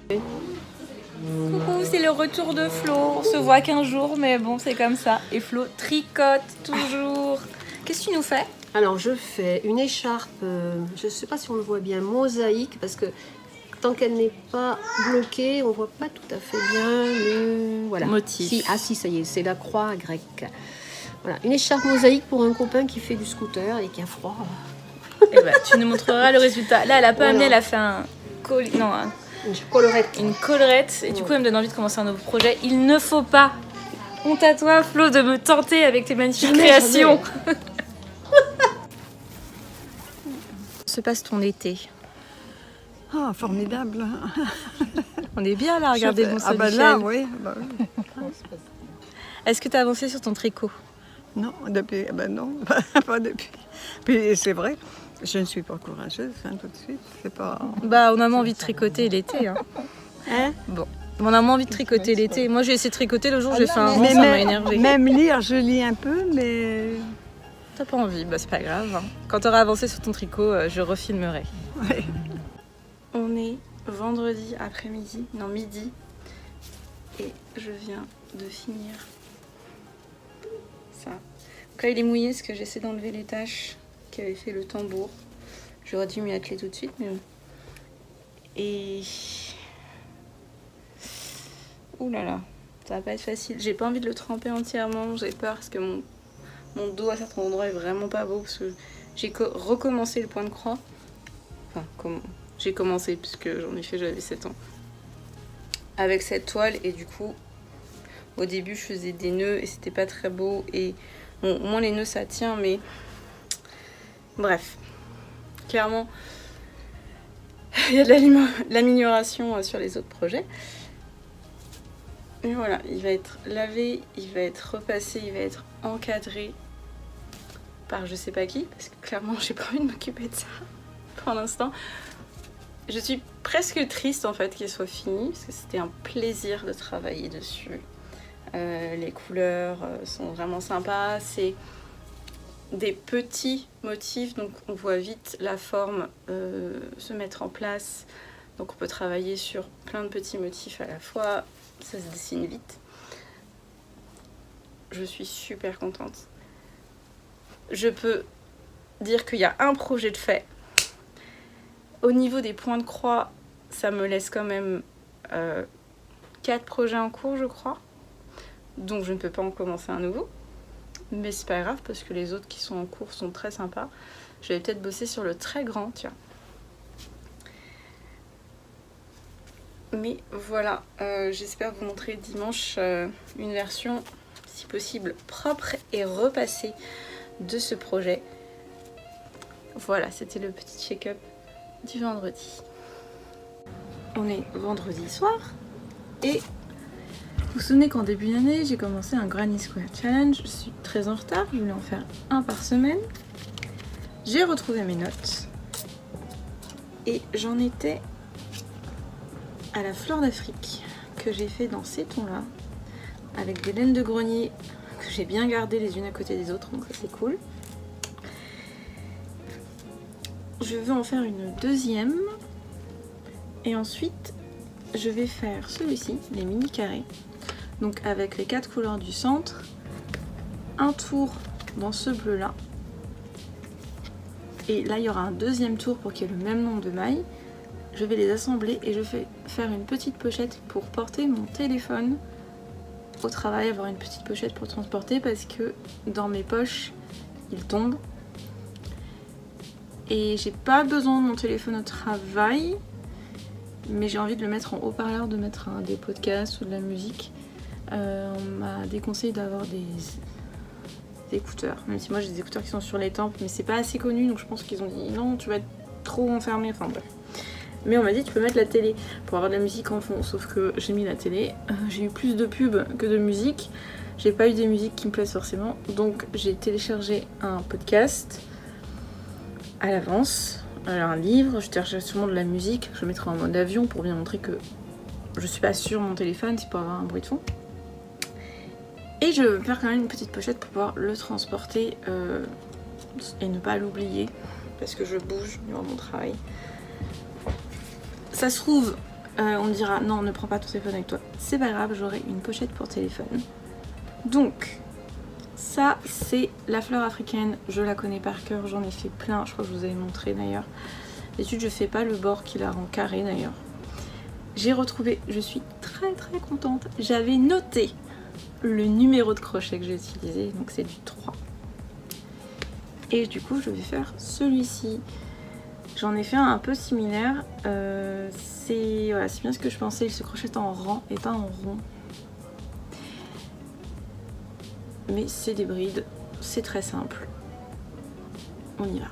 Coucou, c'est le retour de Flo. On se voit qu'un jour, mais bon, c'est comme ça. Et Flo tricote toujours. Qu'est-ce que tu nous fais? Alors, je fais une écharpe, je ne sais pas si on le voit bien, mosaïque, parce que tant qu'elle n'est pas bloquée, on ne voit pas tout à fait bien le voilà. Motif. Si, ça y est, c'est la croix grecque. Voilà, une écharpe mosaïque pour un copain qui fait du scooter et qui a froid. Eh ben, tu nous montreras le résultat. Là, elle a pas amené, elle a fait un Une collerette. une collerette. Et du coup, elle me donne envie de commencer un nouveau projet. Il ne faut pas, honte à toi, Flo, de me tenter avec tes magnifiques créations. Se passe ton été? Ah, formidable. On est bien là, regardez le Ah bah là, oui. Bah oui. Est-ce que tu as avancé sur ton tricot? Non, depuis, non, pas depuis. Puis c'est vrai, je ne suis pas courageuse, tout de suite. C'est pas... Bah, on a moins envie de tricoter l'été. Hein. Hein? Bon, on a moins envie de tricoter l'été. Moi, j'ai essayé de tricoter le jour, j'ai fait un rang, Mais ça m'a énervé. même lire, je lis un peu, mais... T'as pas envie, bah c'est pas grave. Hein. Quand t'auras avancé sur ton tricot, je refilmerai. Ouais. On est vendredi après-midi, non midi, et je viens de finir ça. Donc là il est mouillé parce que j'essaie d'enlever les taches qui avaient fait le tambour. J'aurais dû m'y atteler tout de suite, mais bon. Et... ouh là là, ça va pas être facile. J'ai pas envie de le tremper entièrement, j'ai peur parce que mon dos à certains endroits est vraiment pas beau parce que j'ai recommencé le point de croix. Enfin, j'ai commencé puisque j'en ai fait, j'avais 7 ans. Avec cette toile et du coup, au début je faisais des nœuds et c'était pas très beau et bon, au moins les nœuds ça tient mais bref, clairement il y a de l'amélioration sur les autres projets. Et voilà, il va être lavé, il va être repassé, il va être encadré par je sais pas qui parce que clairement j'ai pas envie de m'occuper de ça pour l'instant. Je suis presque triste en fait qu'il soit fini parce que c'était un plaisir de travailler dessus. Les couleurs sont vraiment sympas. C'est des petits motifs donc on voit vite la forme se mettre en place. Donc on peut travailler sur plein de petits motifs à la fois. Ça se dessine vite. Je suis super contente. Je peux dire qu'il y a un projet de fait. Au niveau des points de croix, ça me laisse quand même 4 projets en cours, je crois. Donc je ne peux pas en commencer un nouveau. Mais c'est pas grave parce que les autres qui sont en cours sont très sympas. Je vais peut-être bosser sur le très grand, tiens. Mais voilà, j'espère vous montrer dimanche une version, si possible, propre et repassée de ce projet. Voilà, c'était le petit check-up du vendredi. On est vendredi soir et vous vous souvenez qu'en début d'année j'ai commencé un Granny Square Challenge. Je suis très en retard, je voulais en faire un par semaine. J'ai retrouvé mes notes et j'en étais à la fleur d'Afrique que j'ai fait dans ces tons-là avec des laines de grenier que j'ai bien gardées les unes à côté des autres, donc ça c'est cool. Je veux en faire une deuxième et ensuite je vais faire celui-ci, les mini carrés, donc avec les 4 couleurs du centre, un tour dans ce bleu là et là il y aura un deuxième tour pour qu'il y ait le même nombre de mailles. Je vais les assembler et je vais faire une petite pochette pour porter mon téléphone au travail, avoir une petite pochette pour transporter parce que dans mes poches il tombe. Et j'ai pas besoin de mon téléphone au travail, mais j'ai envie de le mettre en haut-parleur, de mettre des podcasts ou de la musique. On m'a déconseillé d'avoir des écouteurs, même si moi j'ai des écouteurs qui sont sur les tempes, mais c'est pas assez connu, donc je pense qu'ils ont dit non, tu vas être trop enfermé, enfin bref. Mais on m'a dit tu peux mettre la télé pour avoir de la musique en fond, sauf que j'ai mis la télé, j'ai eu plus de pubs que de musique, j'ai pas eu des musiques qui me plaisent forcément, donc j'ai téléchargé un podcast à l'avance, un livre, je télécharge sûrement de la musique, je le mettrai en mode avion pour bien montrer que je suis pas sur mon téléphone, c'est pour avoir un bruit de fond. Et je vais faire quand même une petite pochette pour pouvoir le transporter et ne pas l'oublier parce que je bouge durant mon travail. Ça se trouve, On me dira non, ne prends pas ton téléphone avec toi. C'est pas grave, j'aurai une pochette pour téléphone. Donc, ça c'est la fleur africaine. Je la connais par cœur, j'en ai fait plein. Je crois que je vous avais montré d'ailleurs. D'habitude, je fais pas le bord qui la rend carré d'ailleurs. J'ai retrouvé, je suis très très contente. J'avais noté le numéro de crochet que j'ai utilisé, donc c'est du 3. Et du coup, je vais faire celui-ci. J'en ai fait un peu similaire. C'est voilà, bien ce que je pensais. Il se crochette en rang et pas en rond. Mais c'est des brides. C'est très simple. On y va.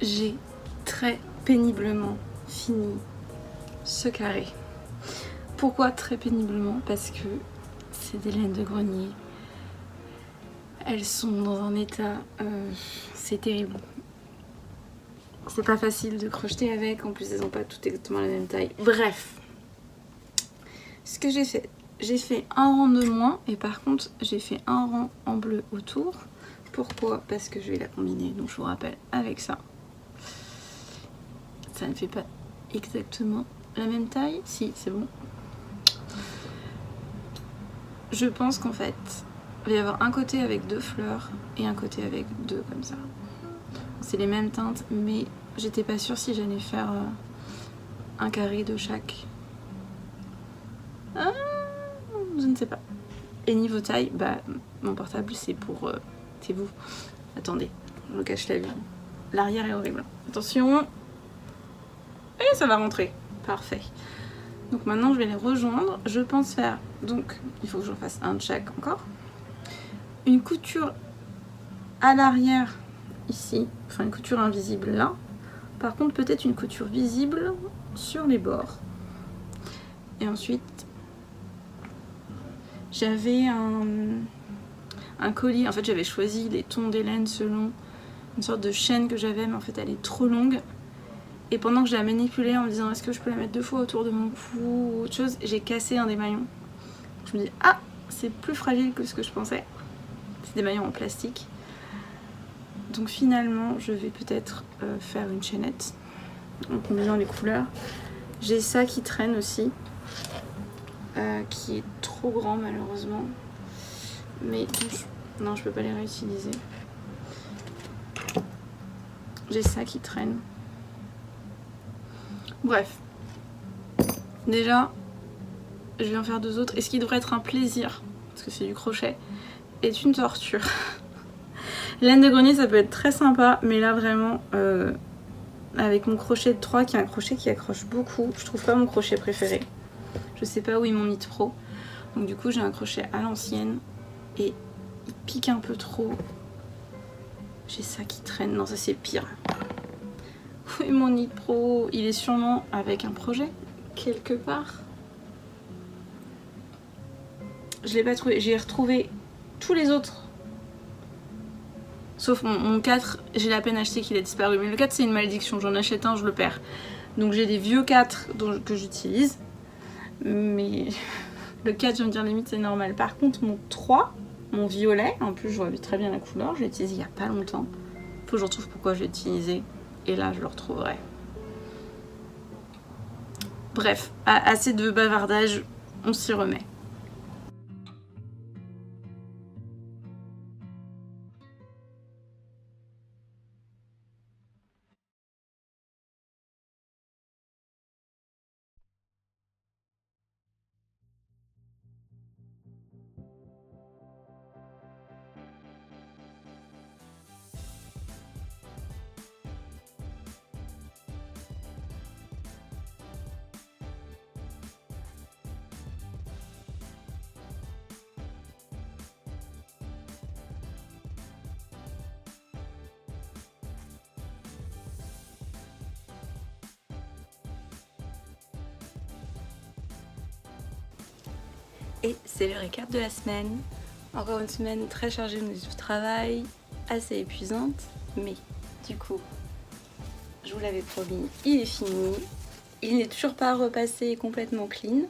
J'ai très péniblement fini ce carré. Pourquoi très péniblement? Parce que c'est des laines de grenier. Elles sont dans un état... c'est terrible. C'est pas facile de crocheter avec, en plus elles n'ont pas toutes exactement la même taille. Bref, ce que j'ai fait un rang de moins et par contre j'ai fait un rang en bleu autour. Pourquoi? Parce que je vais la combiner, donc je vous rappelle avec ça. Ça ne fait pas exactement la même taille. Si, c'est bon. Je pense qu'en fait, il va y avoir un côté avec 2 fleurs et un côté avec 2 comme ça. C'est les mêmes teintes, mais j'étais pas sûre si j'allais faire un carré de chaque. Je ne sais pas. Et niveau taille, bah mon portable c'est pour... c'est vous. Attendez, je me cache la vue. L'arrière est horrible. Attention. Et ça va rentrer. Parfait. Donc maintenant je vais les rejoindre. Je pense faire... Donc il faut que j'en fasse un de chaque encore. Une couture à l'arrière ici, enfin une couture invisible là. Par contre peut-être une couture visible sur les bords. Et ensuite j'avais un collier, en fait j'avais choisi les tons des laines selon une sorte de chaîne que j'avais, mais en fait elle est trop longue. Et pendant que je la manipulais en me disant est-ce que je peux la mettre 2 fois autour de mon cou ou autre chose, j'ai cassé un des maillons. Je me dis ah, c'est plus fragile que ce que je pensais. C'est des maillons en plastique. Donc finalement, je vais peut-être faire une chaînette en combinant les couleurs. J'ai ça qui traîne aussi, qui est trop grand malheureusement. Mais non, je peux pas les réutiliser. J'ai ça qui traîne. Bref. Déjà, je vais en faire 2 autres. Et ce qui devrait être un plaisir, parce que c'est du crochet, est une torture. Laine de grenier ça peut être très sympa, mais là vraiment avec mon crochet de 3 qui est un crochet qui accroche beaucoup, je trouve pas mon crochet préféré. Je sais pas où ils m'ont mis de pro. Donc du coup j'ai un crochet à l'ancienne et il pique un peu trop. J'ai ça qui traîne, non ça c'est pire. Où est mon nid pro? Il est sûrement avec un projet quelque part. Je l'ai pas trouvé, j'ai retrouvé tous les autres. Sauf mon 4, j'ai la peine acheté qu'il a disparu. Mais le 4 c'est une malédiction, j'en achète un, je le perds. Donc j'ai des vieux 4 que j'utilise. Mais le 4 je vais me dire limite c'est normal. Par contre mon 3, mon violet, en plus je vois très bien la couleur, je l'ai utilisé il y a pas longtemps. Faut que je retrouve pourquoi je l'ai utilisé. Et là je le retrouverai. Bref, assez de bavardage, on s'y remet. Et c'est le récap de la semaine. Encore une semaine très chargée au niveau du travail, assez épuisante, mais du coup, je vous l'avais promis, il est fini. Il n'est toujours pas repassé complètement clean.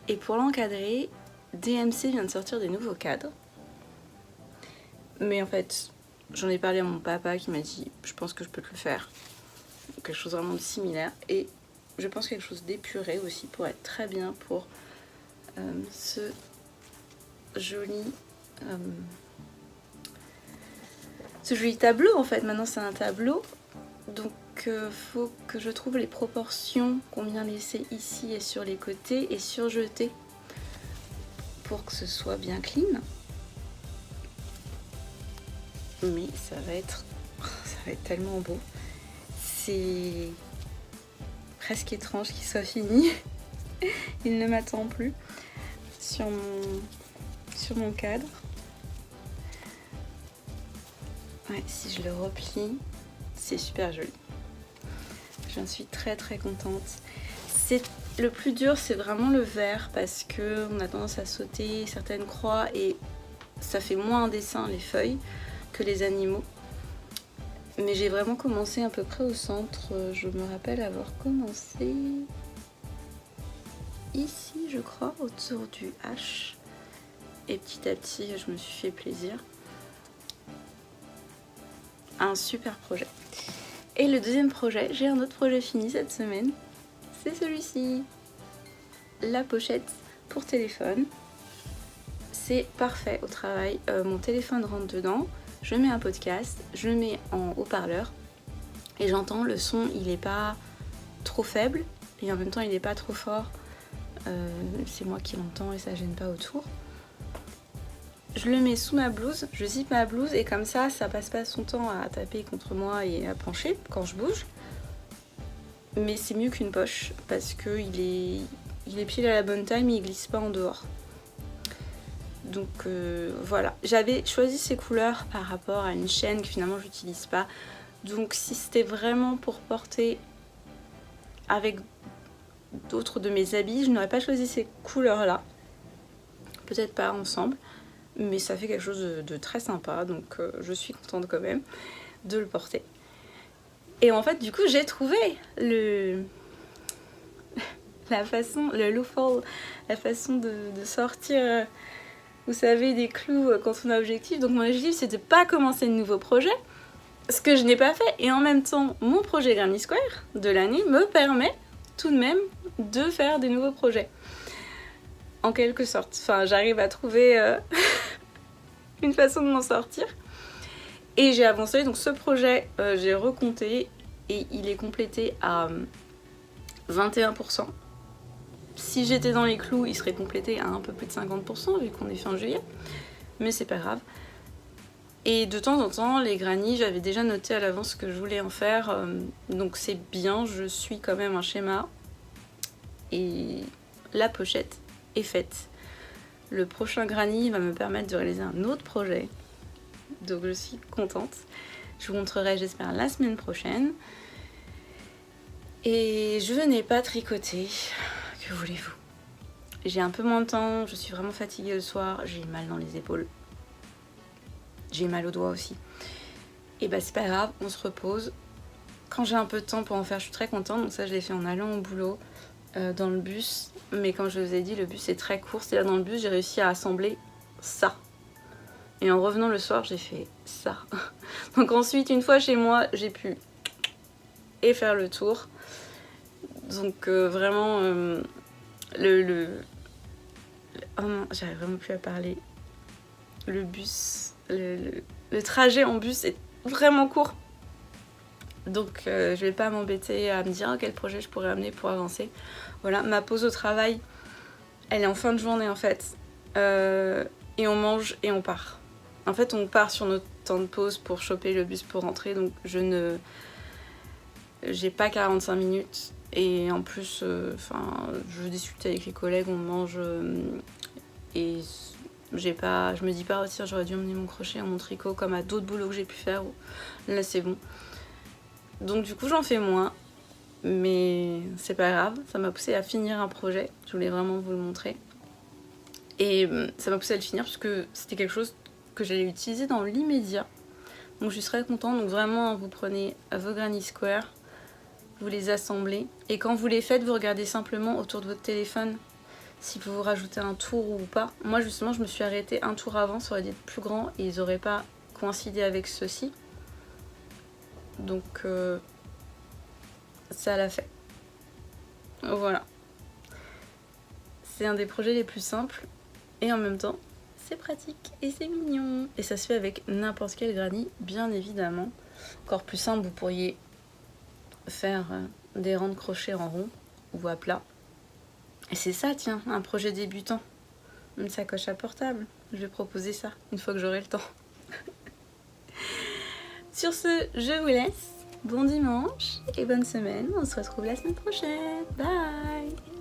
Et pour l'encadrer, DMC vient de sortir des nouveaux cadres. Mais en fait, j'en ai parlé à mon papa qui m'a dit « je pense que je peux te le faire ». quelque chose vraiment de similaire. Et je pense quelque chose d'épuré aussi pour être très bien pour ce joli tableau en fait. Maintenant c'est un tableau, donc faut que je trouve les proportions qu'on vient laisser ici et sur les côtés et surjeter pour que ce soit bien clean. Mais ça va être tellement beau. C'est presque étrange qu'il soit fini. Il ne m'attend plus sur mon cadre. Ouais, si je le replie, c'est super joli. J'en suis très très contente. Le plus dur, c'est vraiment le vert parce que on a tendance à sauter certaines croix et ça fait moins un dessin les feuilles que les animaux. Mais j'ai vraiment commencé à peu près au centre. Je me rappelle avoir commencé ici, je crois, autour du H. Et petit à petit, je me suis fait plaisir. Un super projet. Et le deuxième projet, j'ai un autre projet fini cette semaine. C'est celui-ci. La pochette pour téléphone. C'est parfait au travail. Mon téléphone rentre dedans. Je mets un podcast, je mets en haut-parleur et j'entends le son, il n'est pas trop faible et en même temps il n'est pas trop fort. C'est moi qui l'entends et ça gêne pas autour. Je le mets sous ma blouse, je zippe ma blouse et comme ça passe pas son temps à taper contre moi et à pencher quand je bouge. Mais c'est mieux qu'une poche parce qu'il est pile à la bonne taille mais il glisse pas en dehors. Donc voilà, j'avais choisi ces couleurs par rapport à une chaîne que finalement j'utilise pas. Donc si c'était vraiment pour porter avec d'autres de mes habits, je n'aurais pas choisi ces couleurs là. Peut-être pas ensemble, mais ça fait quelque chose de très sympa. Donc je suis contente quand même de le porter. Et en fait du coup j'ai trouvé la façon de sortir... Vous savez, des clous quand on a objectif. Donc mon objectif, c'est de pas commencer de nouveaux projets. Ce que je n'ai pas fait. Et en même temps, mon projet Granny Square de l'année me permet tout de même de faire des nouveaux projets. En quelque sorte. Enfin, j'arrive à trouver une façon de m'en sortir. Et j'ai avancé. Donc ce projet, j'ai recompté. Et il est complété à 21%. Si j'étais dans les clous, il serait complété à un peu plus de 50% vu qu'on est fin juillet. Mais c'est pas grave. Et de temps en temps, les grannies, j'avais déjà noté à l'avance ce que je voulais en faire. Donc c'est bien, je suis quand même un schéma. Et la pochette est faite. Le prochain granny va me permettre de réaliser un autre projet. Donc je suis contente. Je vous montrerai, j'espère, la semaine prochaine. Et je n'ai pas tricoté. Que voulez-vous? J'ai un peu moins de temps, je suis vraiment fatiguée le soir, j'ai mal dans les épaules. J'ai mal aux doigts aussi. Et bah c'est pas grave, on se repose. Quand j'ai un peu de temps pour en faire, je suis très contente. Donc ça je l'ai fait en allant au boulot, dans le bus. Mais comme je vous ai dit, le bus est très court. C'est là dans le bus, j'ai réussi à assembler ça. Et en revenant le soir, j'ai fait ça. Donc ensuite, une fois chez moi, j'ai pu faire le tour. Donc vraiment oh non, j'arrive vraiment plus à parler. Le bus, le trajet en bus est vraiment court. Donc je vais pas m'embêter à me dire quel projet je pourrais amener pour avancer. Voilà, ma pause au travail, elle est en fin de journée en fait. Et on mange et on part. En fait, on part sur notre temps de pause pour choper le bus pour rentrer. Donc j'ai pas 45 minutes. Et en plus, je discute avec les collègues, on mange et je me dis pas, oh, tiens, j'aurais dû emmener mon crochet, mon tricot, comme à d'autres boulots que j'ai pu faire. Là, c'est bon. Donc du coup, j'en fais moins, mais c'est pas grave. Ça m'a poussé à finir un projet. Je voulais vraiment vous le montrer. Et ça m'a poussé à le finir parce que c'était quelque chose que j'allais utiliser dans l'immédiat. Donc je suis très contente. Donc vraiment, vous prenez vos Granny Square. Vous les assemblez et quand vous les faites, vous regardez simplement autour de votre téléphone si vous rajoutez un tour ou pas. Moi justement, je me suis arrêtée un tour avant, ça aurait dû être plus grand et ils n'auraient pas coïncidé avec ceci. Donc ça l'a fait. Voilà. C'est un des projets les plus simples et en même temps, c'est pratique et c'est mignon. Et ça se fait avec n'importe quel granit, bien évidemment. Encore plus simple, vous pourriez faire des rangs de crochets en rond ou à plat. Et c'est ça, tiens, un projet débutant. Une sacoche à portable. Je vais proposer ça une fois que j'aurai le temps. Sur ce, je vous laisse. Bon dimanche et bonne semaine. On se retrouve la semaine prochaine. Bye!